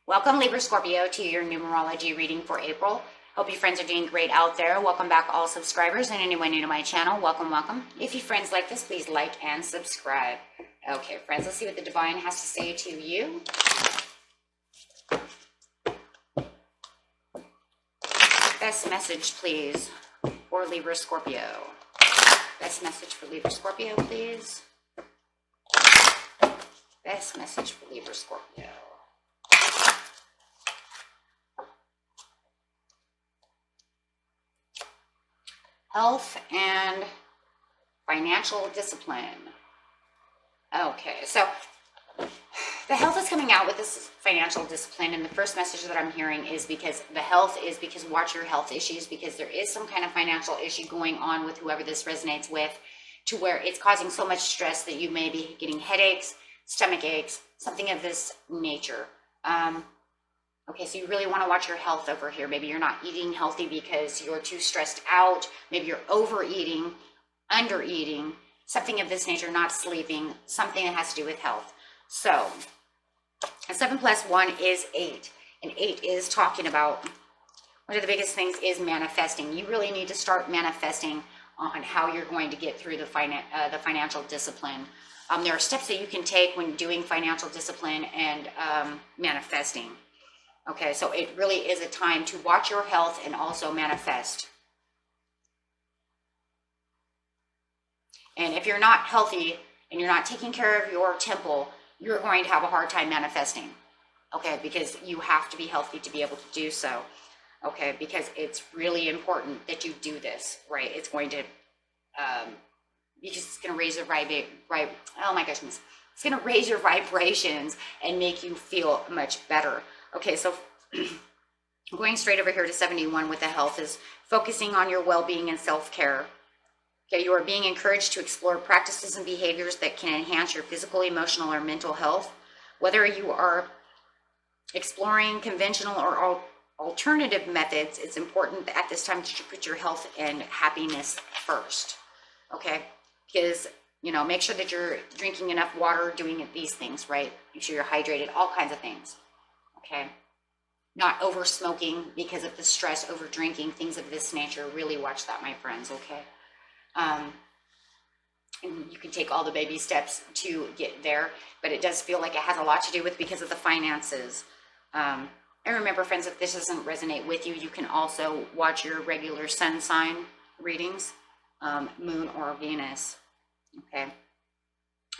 Welcome, Libra Scorpio, to your numerology reading for April. Hope you friends are doing great out there. Welcome back, all subscribers, and anyone new to my channel. Welcome, welcome. If you friends like this, please like and subscribe. Okay, friends, let's see what the divine has to say to you. Best message, please, for Libra Scorpio. Best message for Libra Scorpio, please. Best message for Libra Scorpio. Health and financial discipline. Okay, so the health is coming out with this financial discipline, and the first message that I'm hearing is because the health is because watch your health issues, because there is some kind of financial issue going on with whoever this resonates with, to where it's causing so much stress that you may be getting headaches, stomach aches, something of this nature. Okay, so you really want to watch your health over here. Maybe you're not eating healthy because you're too stressed out. Maybe you're overeating, undereating, something of this nature, not sleeping, something that has to do with health. So, 7 plus 1 is 8. And 8 is talking about, one of the biggest things is manifesting. You really need to start manifesting on how you're going to get through the financial discipline. There are steps that you can take when doing financial discipline and manifesting. Okay, so it really is a time to watch your health and also manifest. And if you're not healthy and you're not taking care of your temple, you're going to have a hard time manifesting. Okay, because you have to be healthy to be able to do so. Okay, because it's really important that you do this, right? It's going to, because it's going to raise your oh my goodness. It's going to raise your vibrations and make you feel much better. Okay, so going straight over here to 71 with the health is focusing on your well-being and self-care. Okay, you are being encouraged to explore practices and behaviors that can enhance your physical, emotional, or mental health. Whether you are exploring conventional or alternative methods, it's important at this time to put your health and happiness first. Okay, because, you know, make sure that you're drinking enough water, doing these things, right? Make sure you're hydrated, all kinds of things. Okay, not over smoking because of the stress, over drinking, things of this nature. Really watch that, my friends. Okay, and you can take all the baby steps to get there, but it does feel like it has a lot to do with because of the finances. And remember, friends, if this doesn't resonate with you, you can also watch your regular sun sign readings, Moon or Venus. Okay.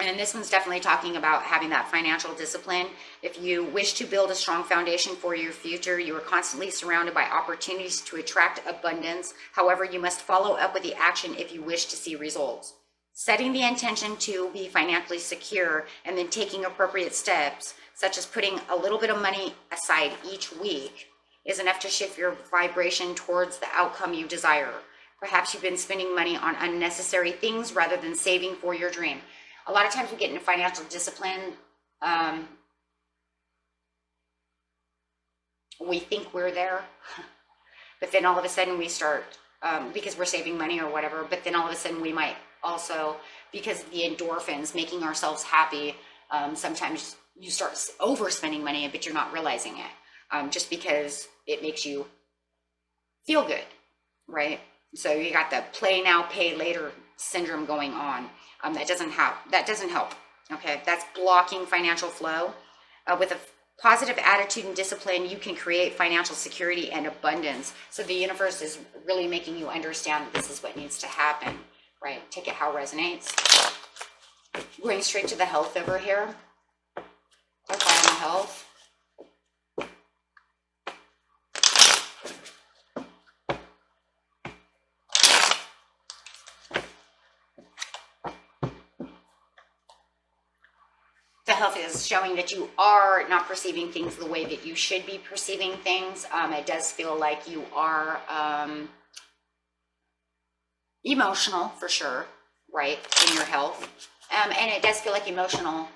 And this one's definitely talking about having that financial discipline. If you wish to build a strong foundation for your future, you are constantly surrounded by opportunities to attract abundance. However, you must follow up with the action if you wish to see results. Setting the intention to be financially secure and then taking appropriate steps, such as putting a little bit of money aside each week, is enough to shift your vibration towards the outcome you desire. Perhaps you've been spending money on unnecessary things rather than saving for your dream. A lot of times we get into financial discipline, we think we're there, but then all of a sudden we start, because we're saving money or whatever, but then all of a sudden we might also, because of the endorphins, making ourselves happy, sometimes you start overspending money, but you're not realizing it, just because it makes you feel good, right? So you got the play now, pay later syndrome going on. That doesn't help. Okay, that's blocking financial flow. With a positive attitude and discipline, you can create financial security and abundance. So the universe is really making you understand that this is what needs to happen, right? Take it how it resonates. Going straight to the health over here. Okay, on the health. Health is showing that you are not perceiving things the way that you should be perceiving things. It does feel like you are emotional for sure, right, in your health. And it does feel like emotional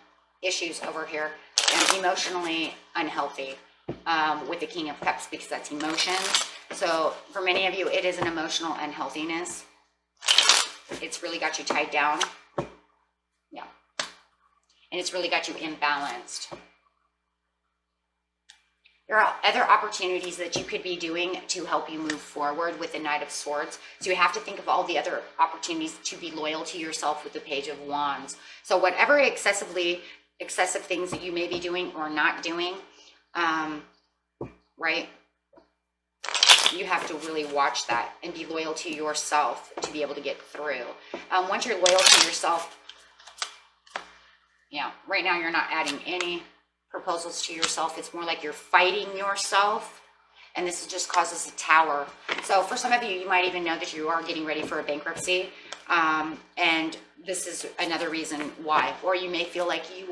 issues over here, and emotionally unhealthy with the King of Cups, because that's emotion. So for many of you, it is an emotional unhealthiness. It's really got you tied down. Yeah. And it's really got you imbalanced. There are other opportunities that you could be doing to help you move forward with the Knight of Swords. So you have to think of all the other opportunities to be loyal to yourself with the Page of Wands. So whatever excessive things that you may be doing or not doing, right? You have to really watch that and be loyal to yourself to be able to get through. Once you're loyal to yourself, yeah, right now you're not adding any proposals to yourself. It's more like you're fighting yourself, and this just causes a tower. So for some of you, you might even know that you are getting ready for a bankruptcy, and this is another reason why. Or you may feel like you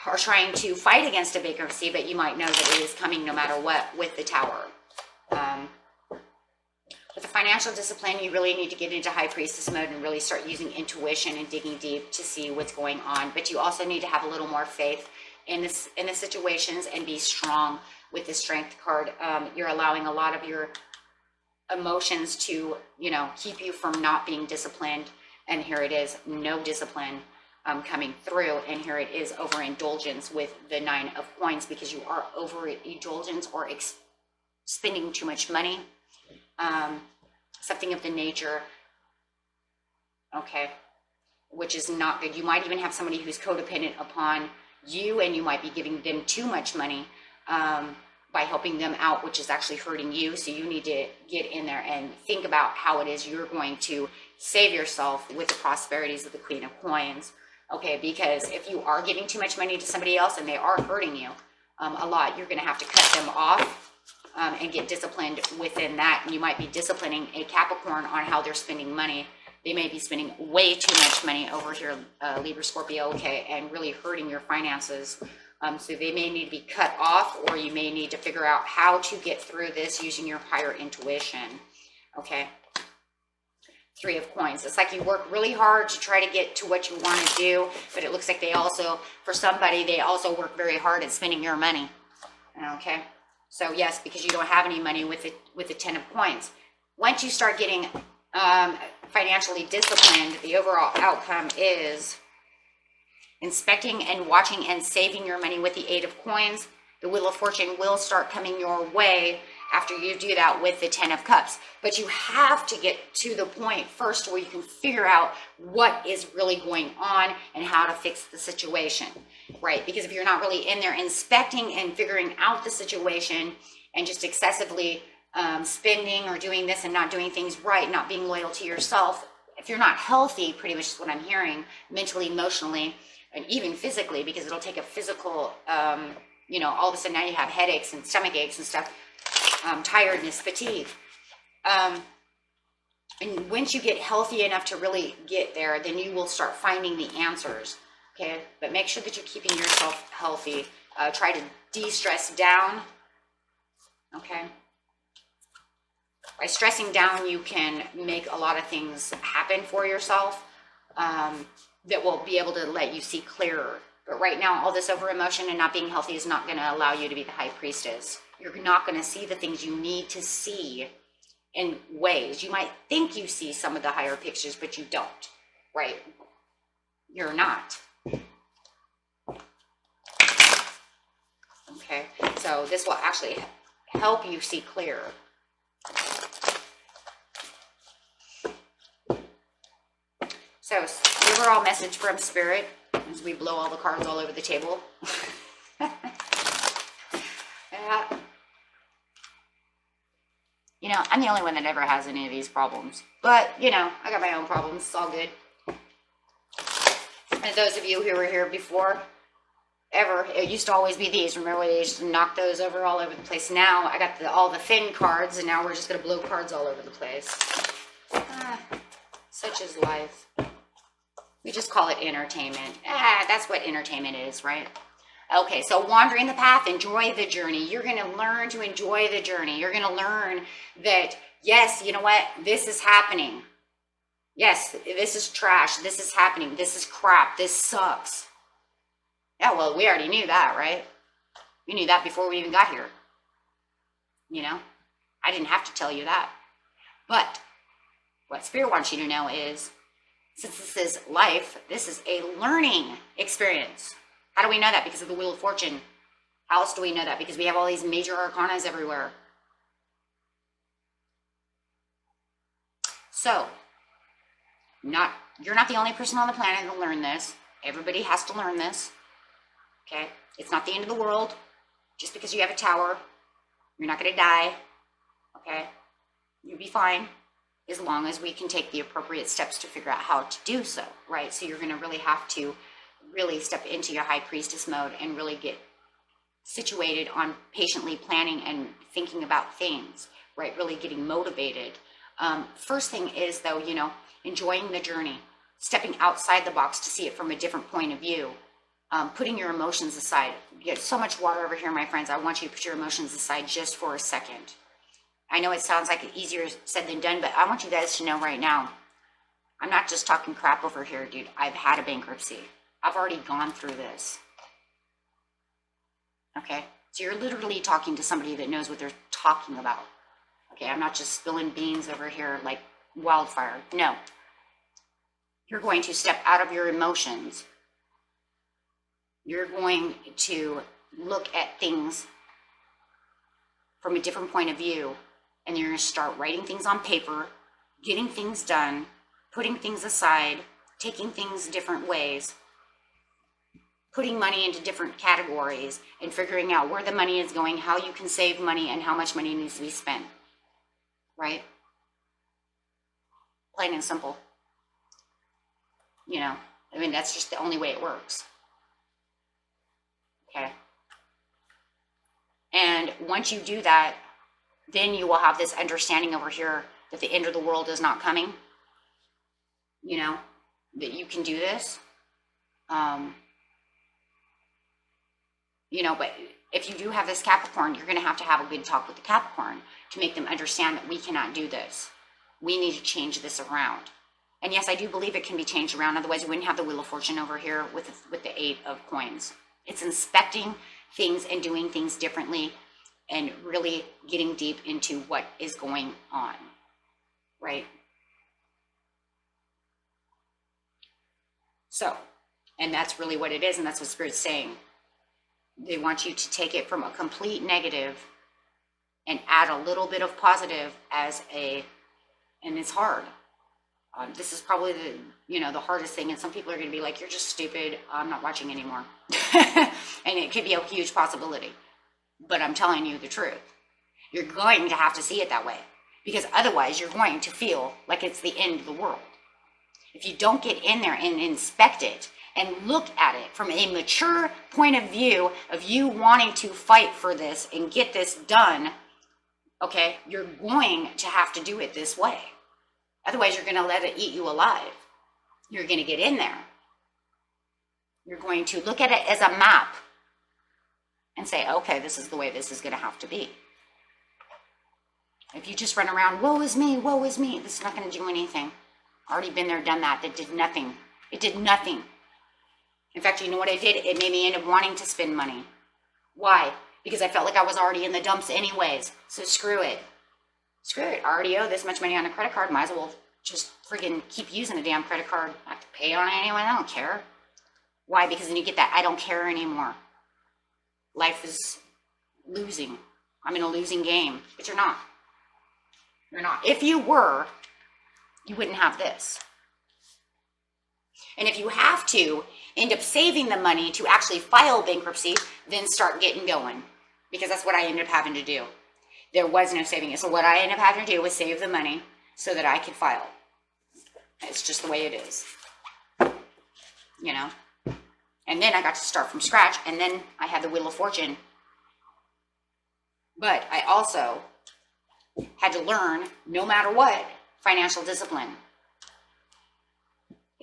are trying to fight against a bankruptcy, but you might know that it is coming no matter what with the tower. With the financial discipline, you really need to get into High Priestess mode and really start using intuition and digging deep to see what's going on. But you also need to have a little more faith in the situations and be strong with the Strength card. You're allowing a lot of your emotions to, keep you from not being disciplined. And here it is, no discipline coming through. And here it is, overindulgence with the Nine of Coins, because you are overindulgence or spending too much money. Something of the nature, okay, which is not good. You might even have somebody who's codependent upon you, and you might be giving them too much money by helping them out, which is actually hurting you. So you need to get in there and think about how it is you're going to save yourself with the prosperities of the Queen of Coins, okay? Because if you are giving too much money to somebody else and they are hurting you a lot, you're going to have to cut them off. And get disciplined within that. And you might be disciplining a Capricorn on how they're spending money. They may be spending way too much money over here, Libra, Scorpio, okay, and really hurting your finances. So they may need to be cut off, or you may need to figure out how to get through this using your higher intuition, okay? Three of Coins. It's like you work really hard to try to get to what you want to do, but it looks like they also, for somebody, they also work very hard at spending your money, okay? So yes, because you don't have any money with the Ten of Coins. Once you start getting financially disciplined, the overall outcome is inspecting and watching and saving your money with the Eight of Coins. The Wheel of Fortune will start coming your way after you do that with the Ten of Cups. But you have to get to the point first where you can figure out what is really going on and how to fix the situation, right? Because if you're not really in there inspecting and figuring out the situation and just excessively spending or doing this and not doing things right, not being loyal to yourself, if you're not healthy, pretty much is what I'm hearing, mentally, emotionally, and even physically, because it'll take a physical, all of a sudden now you have headaches and stomach aches and stuff, tiredness, fatigue. And once you get healthy enough to really get there, then you will start finding the answers, okay? But make sure that you're keeping yourself healthy. Try to de-stress down, okay? By stressing down, you can make a lot of things happen for yourself that will be able to let you see clearer. But right now, all this over emotion and not being healthy is not going to allow you to be the High Priestess. You're not going to see the things you need to see in ways. You might think you see some of the higher pictures, but you don't, right? You're not. Okay, so this will actually help you see clearer. So, the overall message from Spirit, as we blow all the cards all over the table. I'm the only one that ever has any of these problems. But, I got my own problems. It's all good. And those of you who were here before, it used to always be these. Remember when they used to knock those over all over the place? Now, I got all the thin cards, and now we're just going to blow cards all over the place. Such is life. We just call it entertainment. That's what entertainment is, right? Okay, so wandering the path, enjoy the journey. You're going to learn to enjoy the journey. You're going to learn that, yes, you know what? This is happening. Yes, this is trash. This is happening. This is crap. This sucks. Yeah, well, we already knew that, right? We knew that before we even got here. I didn't have to tell you that. But what Spirit wants you to know is, since this is life, this is a learning experience. How do we know that? Because of the Wheel of Fortune. How else do we know that? Because we have all these major arcanas everywhere. So, you're not the only person on the planet to learn this. Everybody has to learn this. Okay? It's not the end of the world. Just because you have a tower, you're not going to die. Okay? You'll be fine as long as we can take the appropriate steps to figure out how to do so, right? So you're going to really have to really step into your high priestess mode and really get situated on patiently planning and thinking about things, right? Really getting motivated. First thing is, though, you know, enjoying the journey, stepping outside the box to see it from a different point of view, putting your emotions aside. You get so much water over here, my friends. I want you to put your emotions aside just for a second. I know it sounds like easier said than done, but I want you guys to know right now, I'm not just talking crap over here, dude. I've had a bankruptcy. I've already gone through this. Okay? So you're literally talking to somebody that knows what they're talking about. Okay? I'm not just spilling beans over here like wildfire. No. You're going to step out of your emotions. You're going to look at things from a different point of view, and you're going to start writing things on paper, getting things done, putting things aside, taking things different ways, putting money into different categories, and figuring out where the money is going, how you can save money, and how much money needs to be spent. Right? Plain and simple. You know, I mean, that's just the only way it works. Okay? And once you do that, then you will have this understanding over here that the end of the world is not coming. You know, that you can do this. You know, but if you do have this Capricorn, you're going to have a good talk with the Capricorn to make them understand that we cannot do this. We need to change this around. And yes, I do believe it can be changed around. Otherwise, you wouldn't have the Wheel of Fortune over here with the 8 of Coins. It's inspecting things and doing things differently and really getting deep into what is going on, right? So, and that's really what it is, and that's what Spirit's saying. They want you to take it from a complete negative and add a little bit of positive and it's hard. This is probably the hardest thing, and some people are going to be like, you're just stupid, I'm not watching anymore. And it could be a huge possibility, but I'm telling you the truth. You're going to have to see it that way, because otherwise you're going to feel like it's the end of the world. If you don't get in there and inspect it and look at it from a mature point of view of you wanting to fight for this and get this done, okay, you're going to have to do it this way. Otherwise, you're going to let it eat you alive. You're going to get in there. You're going to look at it as a map and say, okay, this is the way this is going to have to be. If you just run around, woe is me, this is not going to do anything. Already been there, done that. That did nothing. It did nothing. In fact, you know what I did? It made me end up wanting to spend money. Why? Because I felt like I was already in the dumps anyways. So screw it. Screw it. I already owe this much money on a credit card. Might as well just friggin' keep using a damn credit card. I have to pay on it anyway. I don't care. Why? Because then you get that I don't care anymore. Life is losing. I'm in a losing game. But you're not. You're not. If you were, you wouldn't have this. And if you have to end up saving the money to actually file bankruptcy, then start getting going. Because that's what I ended up having to do. There was no saving it. So what I ended up having to do was save the money so that I could file. It's just the way it is. You know? And then I got to start from scratch, and then I had the Wheel of Fortune. But I also had to learn, no matter what, financial discipline.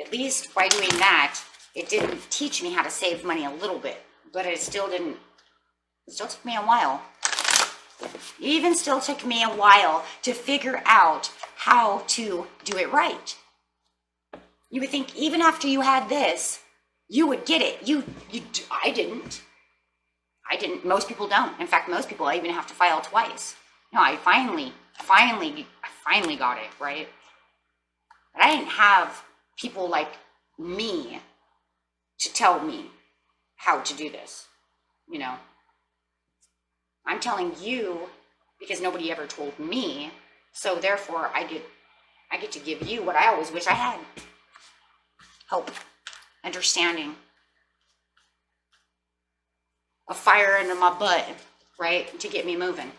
At least by doing that, it didn't teach me how to save money a little bit, but it still took me a while. It even still took me a while to figure out how to do it right. You would think even after you had this, you would get it. I didn't. Most people don't. In fact, most people, I even have to file twice. No, I finally got it, right? But I didn't have people like me to tell me how to do this, you know? I'm telling you because nobody ever told me. So therefore, I get to give you what I always wish I had. Hope, understanding, a fire under my butt, right? To get me moving.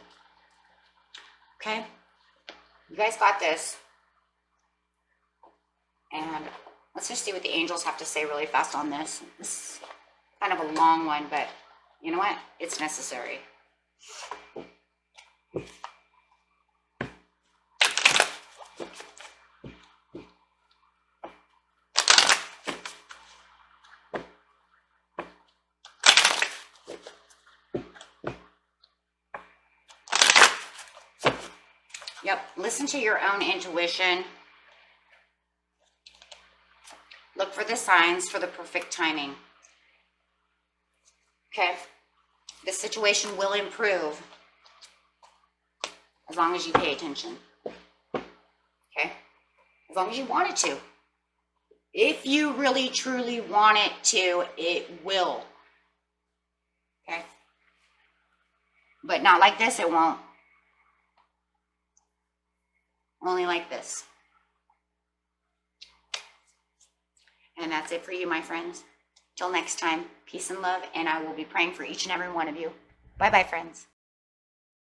Okay? You guys got this. And let's just see what the angels have to say really fast on this. This is kind of a long one, but you know what? It's necessary. Yep, listen to your own intuition. Look for the signs for the perfect timing. Okay? The situation will improve as long as you pay attention. Okay? As long as you want it to. If you really, truly want it to, it will. Okay? But not like this, it won't. Only like this. And that's it for you, my friends. Till next time, peace and love, and I will be praying for each and every one of you. Bye-bye, friends.